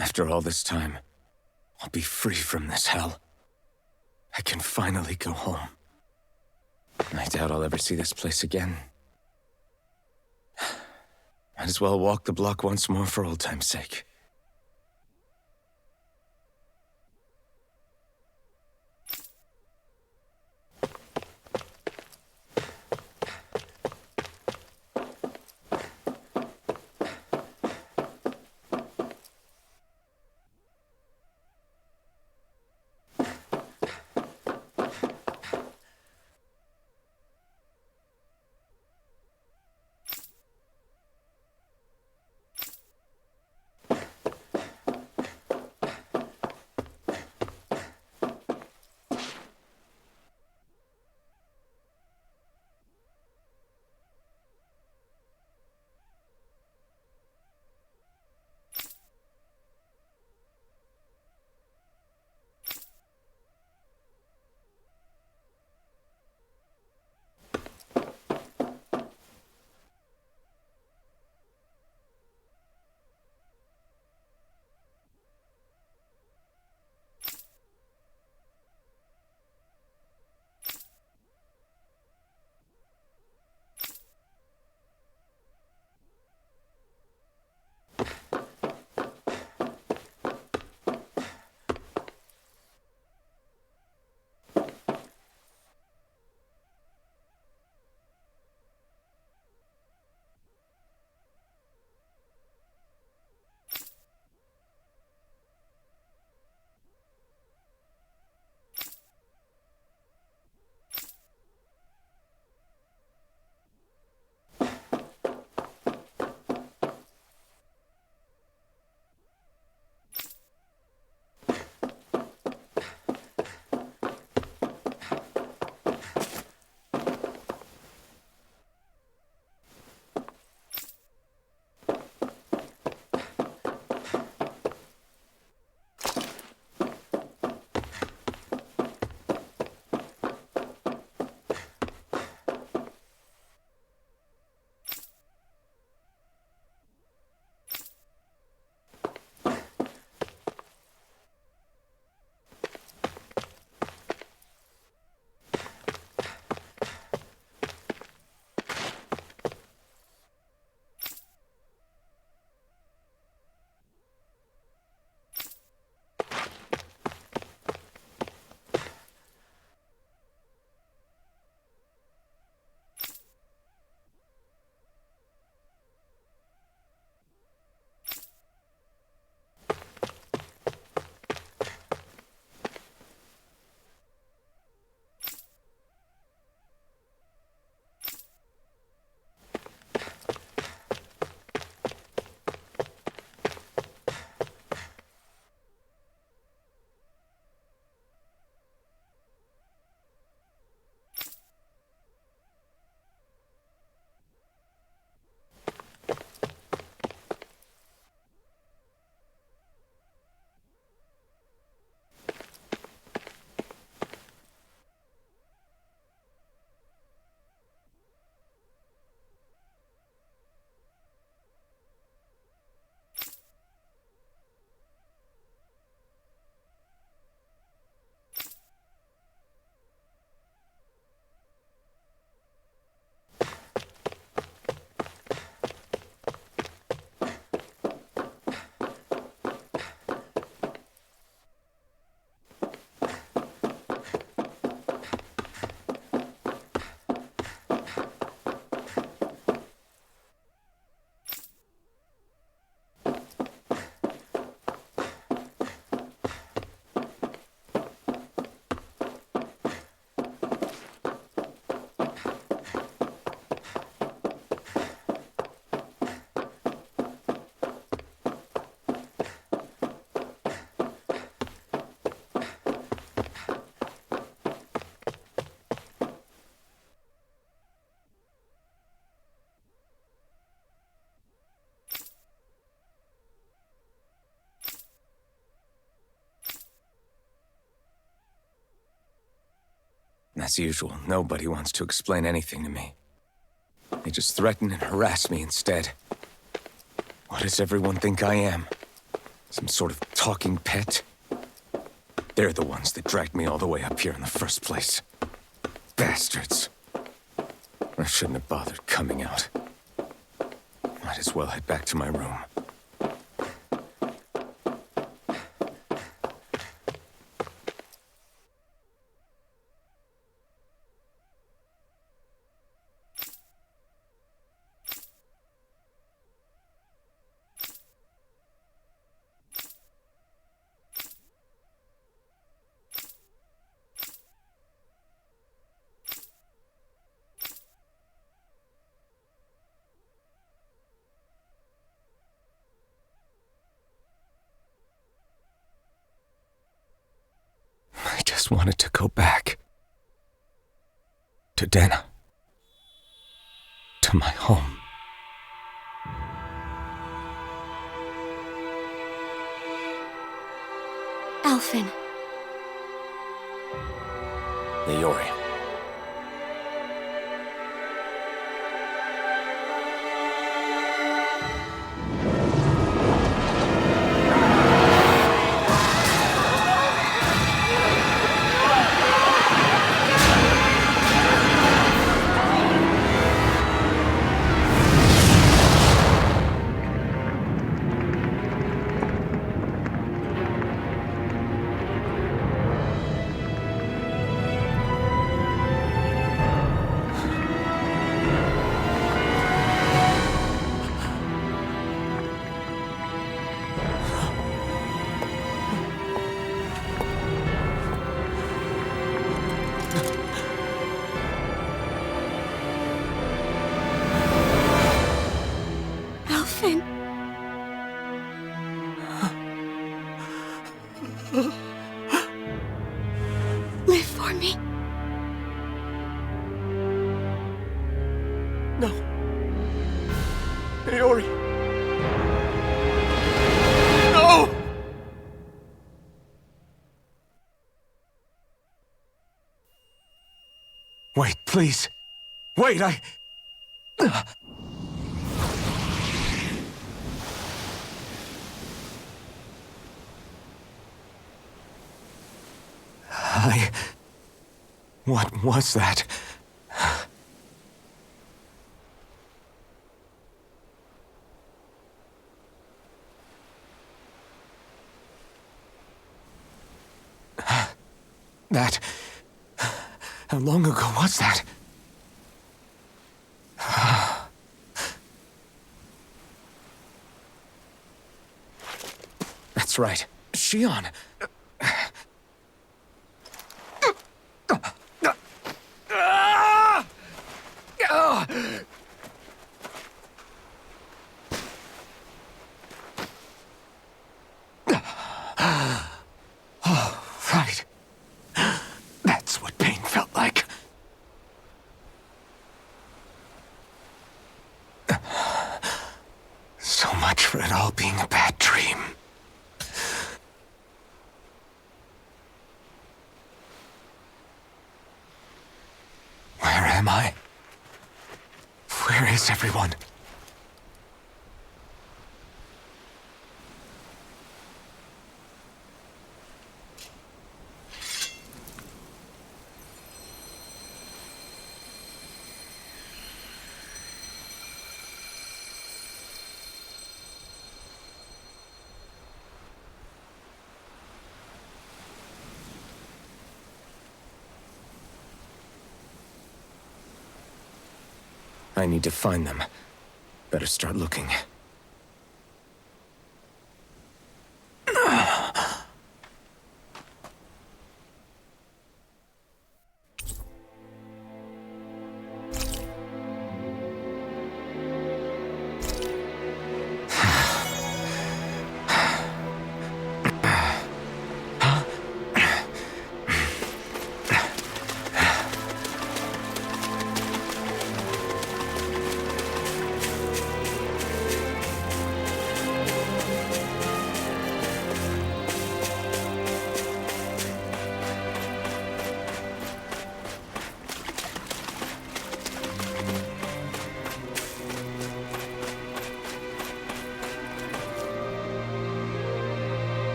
After all this time, I'll be free from this hell. I can finally go home. I doubt I'll ever see this place again. Might as well walk the block once more for old time's sake. As usual, nobody wants to explain anything to me. They just threaten and harass me instead. What does everyone think I am? Some sort of talking pet? They're the ones that dragged me all the way up here in the first place. Bastards. I shouldn't have bothered coming out. Might as well head back to my room. I just wanted to go back. To Dana. To my home. Alphen. Leori. Alphen. Live for me. No. Leori. No! Wait, please. Wait, What was that? That... How long ago was that? That's right. Shion. Oh, right. That's what pain felt like. So much for it all being a bad dream. Where am I? Where is everyone? I need to find them. Better start looking.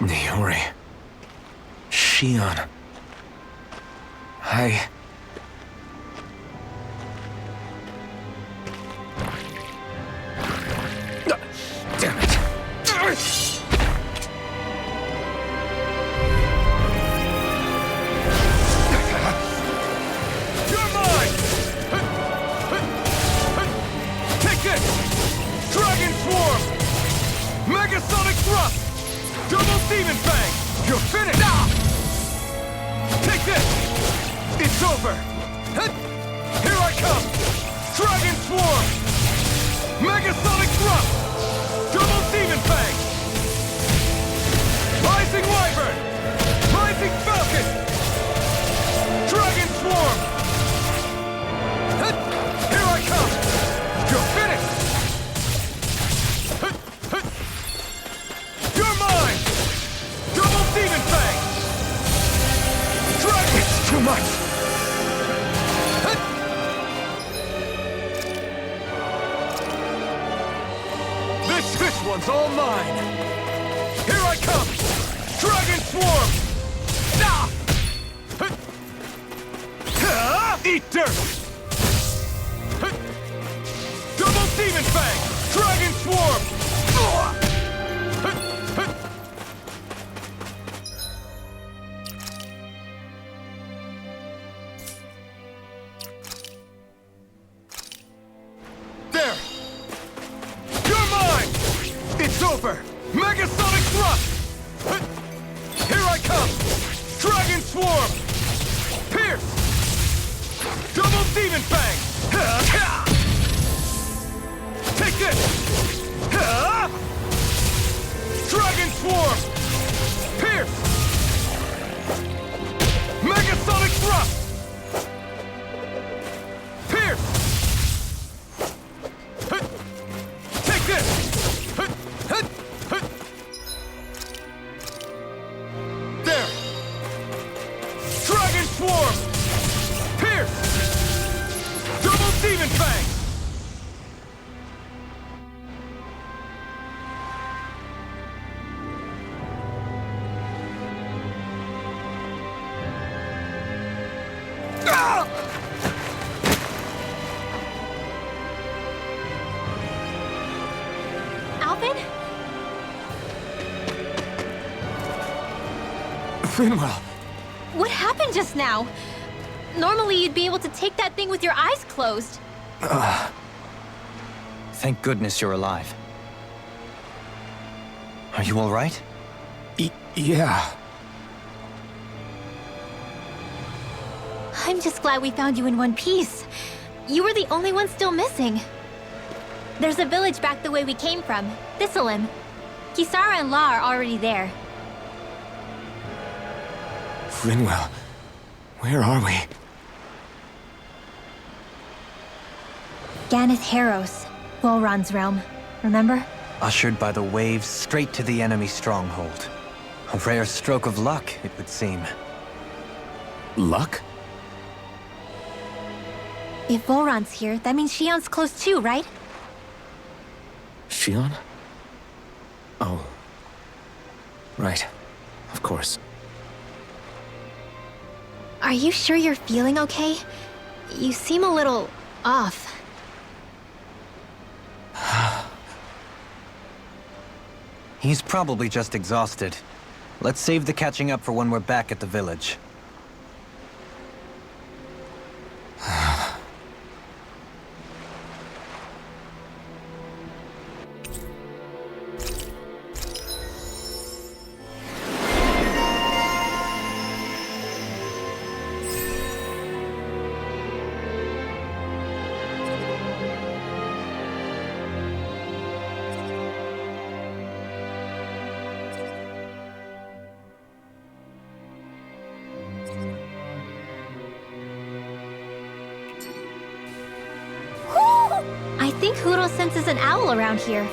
Niori. Shion. Damn it. You're mine! Take this! Dragon Swarm! Megasonic Thrust! Double Demon Fang! You're finished! Take this! It's over! Here I come! Dragon Swarm! Megasonic Thrust! Double Demon Fang! Rising Wyvern! Rising Falcon! Dragon Swarm! Here I come! You're finished! You're mine! Double Demon Fang! Dragon! It's too much! This one's all mine! Here I come! Dragon Swarm! Eat dirt! Double Demon Fang! Dragon Swarm! There! You're mine! It's over! Megasonic Thrust! Here I come! Dragon Swarm! Pierce! Double Demon Fang! Take this! Dragon Swarm! Pierce! Megasonic Thrust! Pierce! Take this! There! Dragon Swarm! Pierce! Double Demon Fang! Alphen? Finwell! What happened just now? Normally you'd be able to take that thing with your eyes closed. Thank goodness you're alive. Are you all right? Yeah. I'm just glad we found you in one piece. You were the only one still missing. There's a village back the way we came from, Thistleim. Kisara and La are already there. Finwell, where are we? Ganeth Haros, Volron's realm. Remember? Ushered by the waves straight to the enemy stronghold. A rare stroke of luck, it would seem. Luck? If Volron's here, that means Shion's close too, right? Shion? Oh. Right. Of course. Are you sure you're feeling okay? You seem a little off. He's probably just exhausted. Let's save the catching up for when we're back at the village. I think Huro senses an owl around here.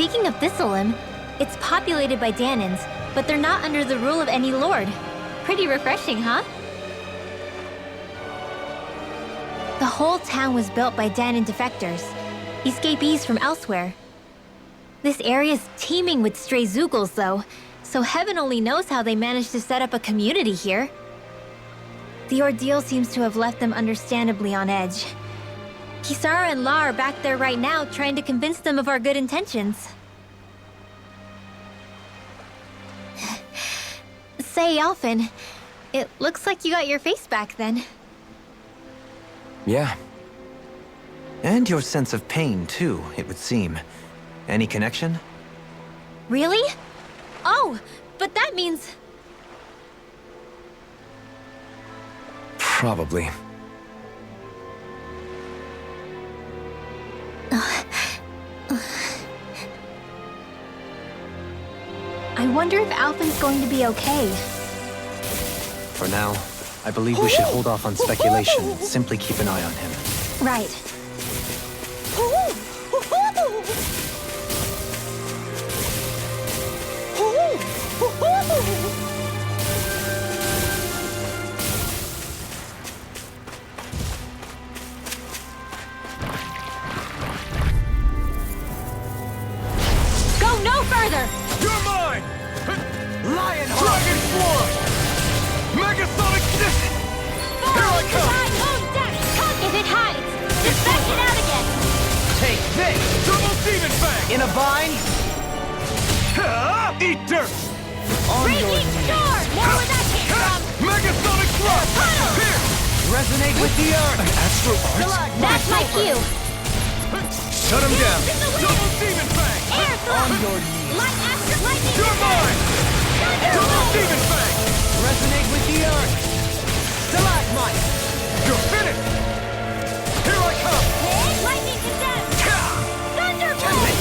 Speaking of Thistleum, it's populated by Danans, but they're not under the rule of any lord. Pretty refreshing, huh? The whole town was built by Danan defectors, escapees from elsewhere. This area's teeming with stray Zoogles, though, so heaven only knows how they managed to set up a community here. The ordeal seems to have left them understandably on edge. Kisara and La are back there right now trying to convince them of our good intentions. Say, Alphen, it looks like you got your face back then. Yeah, And your sense of pain, too, it would seem. Any connection? Really? Oh, but that means... probably. I wonder if Alphen's going to be okay. For now, I believe we should hold off on speculation and simply keep an eye on him. Right. Go no further! You're mine! Lion Dragon Form! Megasonic Disc! Here I come! If it hides, just back it out again! Take this! Double Demon Fang! In a vine? Eat dirt! Raging Sword! More where that came from! Megasonic Thrust! Here! Resonate with the earth! Astro Arts? That's my cue! Shut him down! in the wind! Double Demon Fang! Air thrust! On your knees! Light after lightning! You're mine! Double Demon Fang! Resonate with the earth! Stalagmite! You're finished! Here I come! Lightning condemned! Thunderbolt!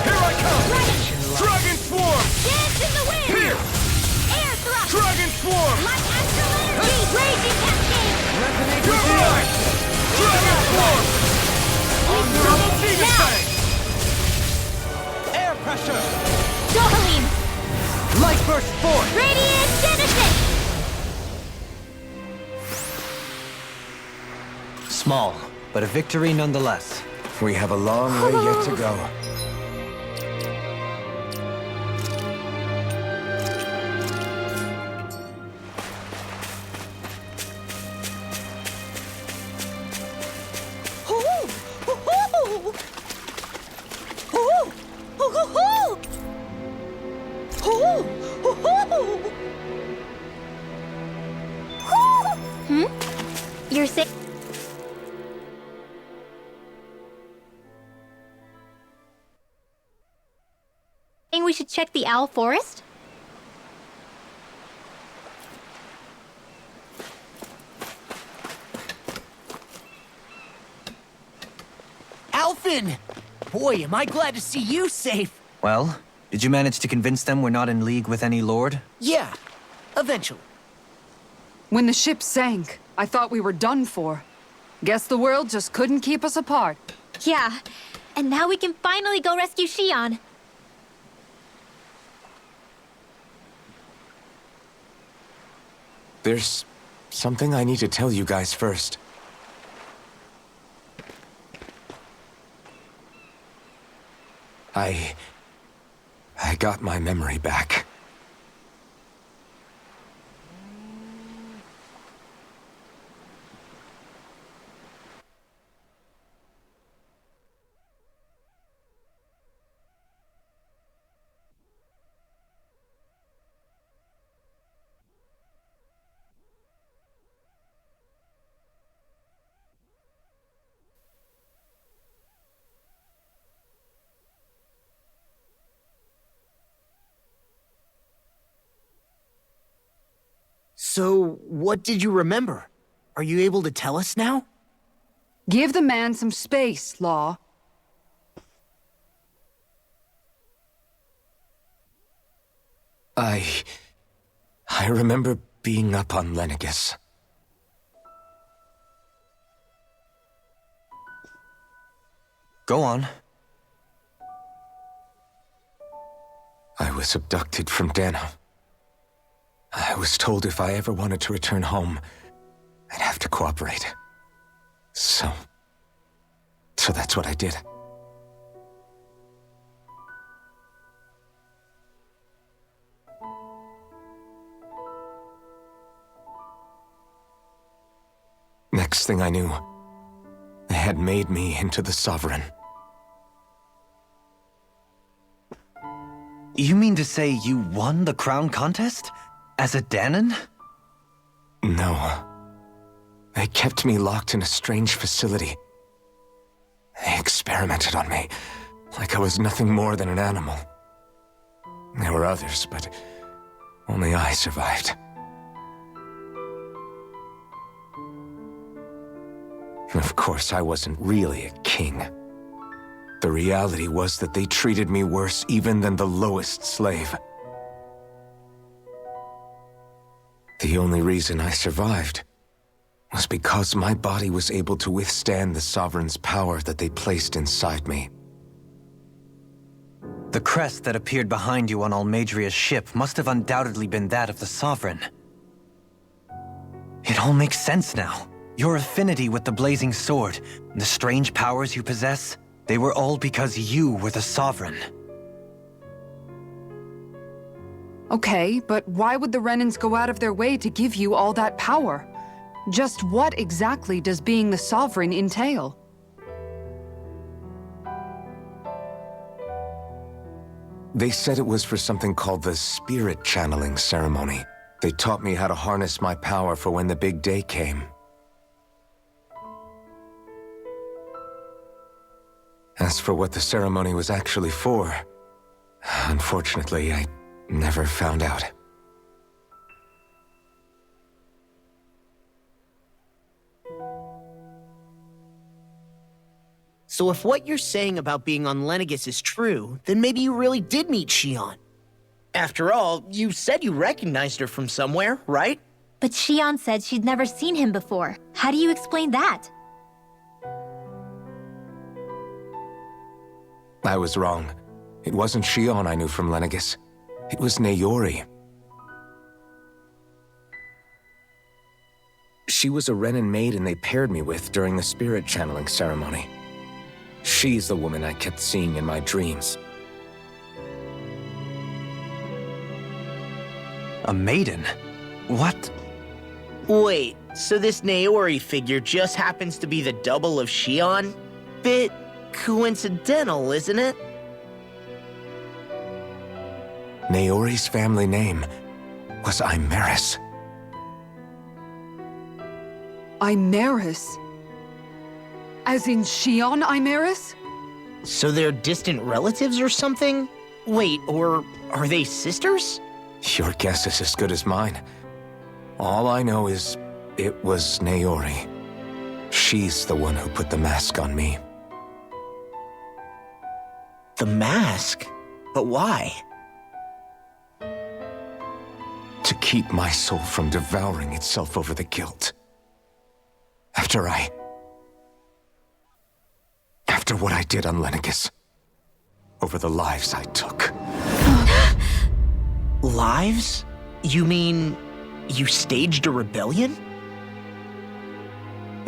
Here I come! Right! Dragon Swarm! Dance in the wind! Here! Air thrust! Dragon Swarm! Light astral energy! Raging cascade! Resonate You're with the mine! earth! Dragon Swarm! Double Demon Now! Fang! Air pressure! Dohalim! Light burst forth! Radiant Genesis! Small, but a victory nonetheless. We have a long way yet to go. You're saying we should check the Owl Forest? Alphen! Boy, am I glad to see you safe. Well, did you manage to convince them we're not in league with any lord? Yeah, eventually. When the ship sank, I thought we were done for. Guess the world just couldn't keep us apart. Yeah, and now we can finally go rescue Shion. There's something I need to tell you guys first. I got my memory back. So, what did you remember? Are you able to tell us now? Give the man some space, Law. I remember being up on Lenegus. Go on. I was abducted from Dano. I was told if I ever wanted to return home, I'd have to cooperate. So that's what I did. Next thing I knew, they had made me into the Sovereign. You mean to say you won the crown contest? As a Danon? No. They kept me locked in a strange facility. They experimented on me, like I was nothing more than an animal. There were others, but only I survived. Of course, I wasn't really a king. The reality was that they treated me worse even than the lowest slave. The only reason I survived was because my body was able to withstand the Sovereign's power that they placed inside me. The crest that appeared behind you on Almadria's ship must have undoubtedly been that of the Sovereign. It all makes sense now. Your affinity with the Blazing Sword, the strange powers you possess, they were all because you were the Sovereign. Okay, but why would the Renans go out of their way to give you all that power? Just what exactly does being the Sovereign entail? They said it was for something called the Spirit Channeling Ceremony. They taught me how to harness my power for when the big day came. As for what the ceremony was actually for, unfortunately, I never found out. So if what you're saying about being on Lenegis is true, then maybe you really did meet Xion. After all, you said you recognized her from somewhere, right? But Xion said she'd never seen him before. How do you explain that? I was wrong. It wasn't Xion I knew from Lenegis. It was Naori. She was a Renan maiden they paired me with during the spirit channeling ceremony. She's the woman I kept seeing in my dreams. A maiden? What? Wait, so this Naori figure just happens to be the double of Xion? Bit coincidental, isn't it? Naori's family name was Imeris. Imeris? As in Xion Imeris? So they're distant relatives or something? Wait, or are they sisters? Your guess is as good as mine. All I know is it was Naori. She's the one who put the mask on me. The mask? But why? To keep my soul from devouring itself over the guilt. After what I did on Lenegis. Over the lives I took. Lives? You mean you staged a rebellion?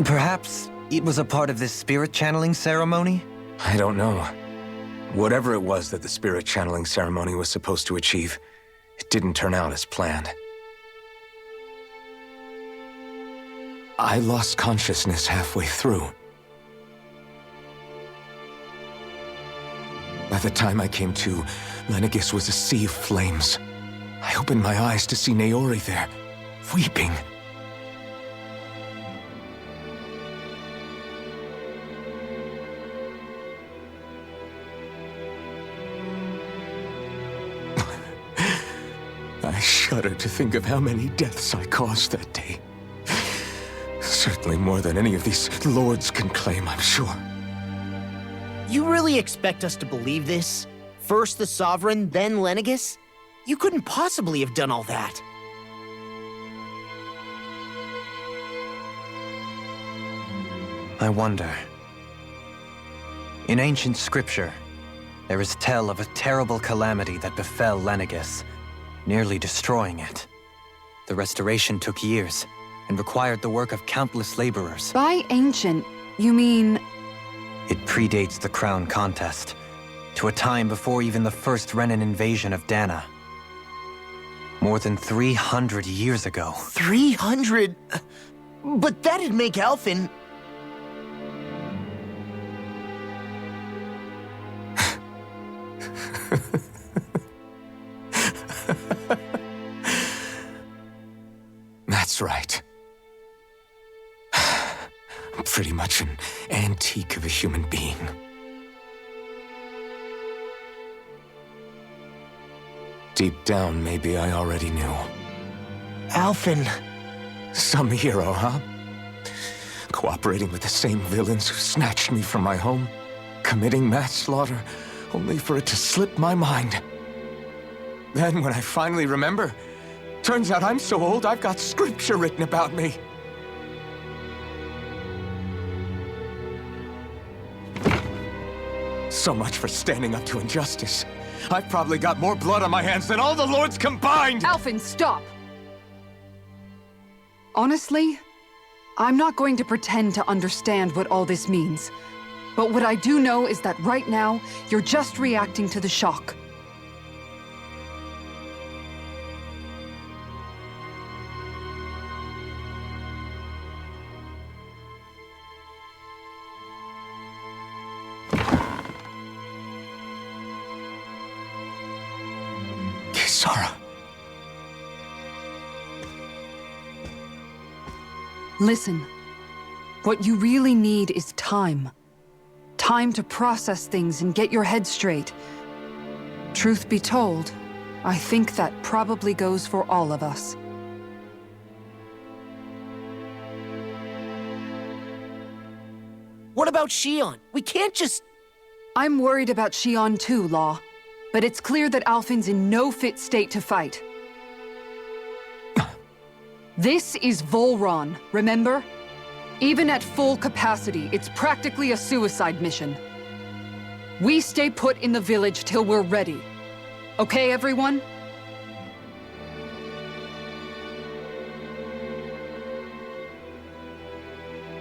Perhaps it was a part of this spirit channeling ceremony? I don't know. Whatever it was that the spirit channeling ceremony was supposed to achieve, it didn't turn out as planned. I lost consciousness halfway through. By the time I came to, Lenegis was a sea of flames. I opened my eyes to see Naori there, weeping. I shudder to think of how many deaths I caused that day. Certainly more than any of these lords can claim, I'm sure. You really expect us to believe this? First the Sovereign, then Lenegis? You couldn't possibly have done all that. I wonder. In ancient scripture, There is tell of a terrible calamity that befell Lenegis, nearly destroying it. The restoration took years, and required the work of countless laborers. By ancient, you mean... It predates the crown contest, to a time before even the first Renan invasion of Dana. More than 300 years ago. 300? But that'd make Alphen... That's right. I'm pretty much an antique of a human being. Deep down, maybe I already knew. Alphen... Some hero, huh? Cooperating with the same villains who snatched me from my home, committing mass slaughter, only for it to slip my mind. Then, when I finally remember, turns out I'm so old I've got scripture written about me. So much for standing up to injustice. I've probably got more blood on my hands than all the lords combined! Alphen, stop! Honestly, I'm not going to pretend to understand what all this means. But what I do know is that right now, you're just reacting to the shock. Kisara. Listen, what you really need is time. Time to process things and get your head straight. Truth be told, I think that probably goes for all of us. What about Shion? We can't just... I'm worried about Shion too, Law. But it's clear that Alphen's in no fit state to fight. This is Volron, remember? Even at full capacity, it's practically a suicide mission. We stay put in the village till we're ready. Okay, everyone?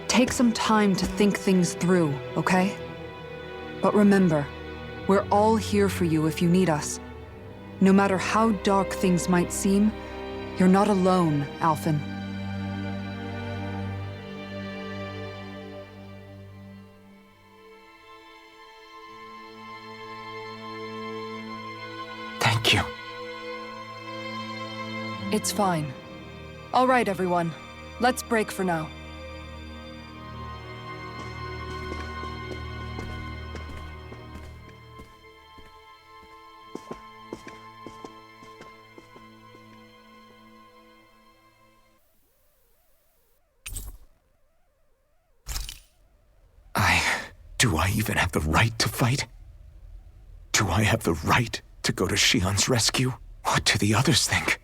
Take some time to think things through, okay? But remember, we're all here for you if you need us. No matter how dark things might seem, you're not alone, Alphen. Thank you. It's fine. All right, everyone. Let's break for now. Do I even have the right to fight? Do I have the right to go to Shion's rescue? What do the others think?